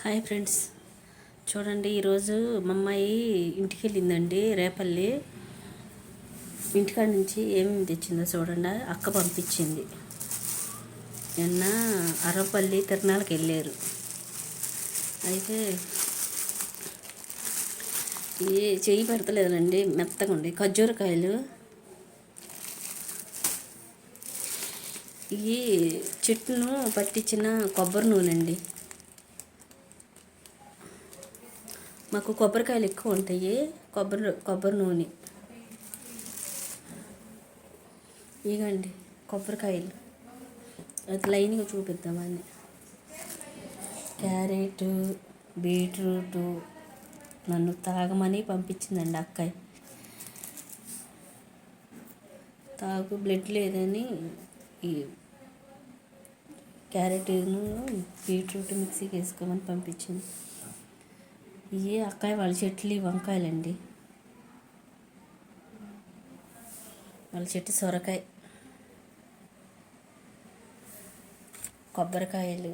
Hi friends, చూడండి ఈరోజు మా అమ్మాయి ఇంటికి వెళ్ళిందండి. రేపల్లి ఇంటికాడ నుంచి ఏమేమి తెచ్చిందో చూడండి. అక్క పంపించింది. నిన్న అరవపల్లి తిరణాలకు వెళ్ళారు. అయితే చెయ్యి పెడతలేదండి, మెత్తగా ఉండి ఖర్జూరకాయలు. ఇవి చెట్టును పట్టించిన కొబ్బరి నూనె అండి. మాకు కొబ్బరికాయలు ఎక్కువ ఉంటాయి. కొబ్బరి నూనె ఇగండి కొబ్బరికాయలు. అది లైన్గా చూపిద్దామని. క్యారెట్, బీట్రూటు నన్ను తాగమని పంపించిందండి అక్కయ్య. తాగు, బ్లడ్ లేదని ఈ క్యారెట్ను బీట్రూట్ మిక్సీకి వేసుకోమని పంపించింది. ఇవి అక్కయ్య వాళ్ళ చెట్లు వంకాయలండి. వాళ్ళ చెట్టు సొరకాయ, కొబ్బరికాయలు,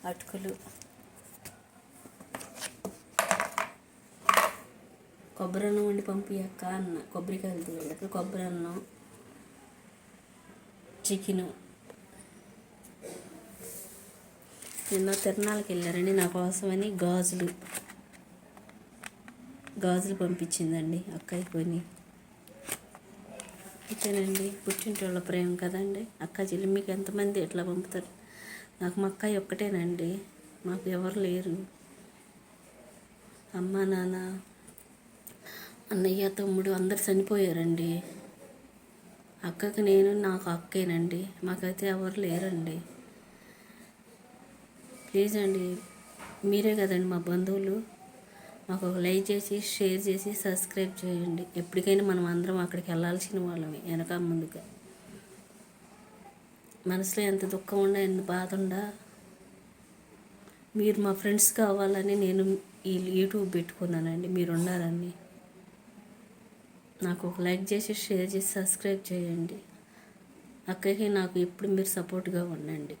అటుకులు, కొబ్బరి అన్నం వండి పంపి అక్క అన్న. కొబ్బరికాయలు తీయడానికి కొబ్బరి అన్నం, చికెను. నిన్న తిరణాలకు వెళ్ళారండి. నా కోసమని గాజులు పంపించిందండి అక్కయ్య కొని. ఇచ్చానండి. పుట్టింటోళ్ళ ప్రేమ కదండి. అక్క చెల్లి మీకు ఎంతమంది ఎట్లా పంపుతారు? నాకు మా అక్కయ్య ఒక్కటేనండి, మాకు ఎవరు లేరు. అమ్మ, నాన్న, అన్నయ్య, తమ్ముడు అందరు చనిపోయారండి. అక్కకి నేను, నాకు అక్కేనండి. మాకైతే ఎవరు లేరండి. ప్లీజ్ అండి, మీరే కదండి మా బంధువులు. మాకు ఒక లైక్ చేసి, షేర్ చేసి, సబ్స్క్రైబ్ చేయండి. ఎప్పటికైనా మనం అందరం అక్కడికి వెళ్ళాల్సిన వాళ్ళమే, వెనక ముందుగా. మనసులో ఎంత దుఃఖం ఉండా, ఎంత బాధ ఉండా, మీరు మా ఫ్రెండ్స్ కావాలని నేను ఈ యూట్యూబ్ పెట్టుకున్నానండి. మీరు ఉన్నారని. నాకు ఒక లైక్ చేసి, షేర్ చేసి, సబ్స్క్రైబ్ చేయండి. అక్కడికి నాకు ఎప్పుడు మీరు సపోర్ట్గా ఉండండి.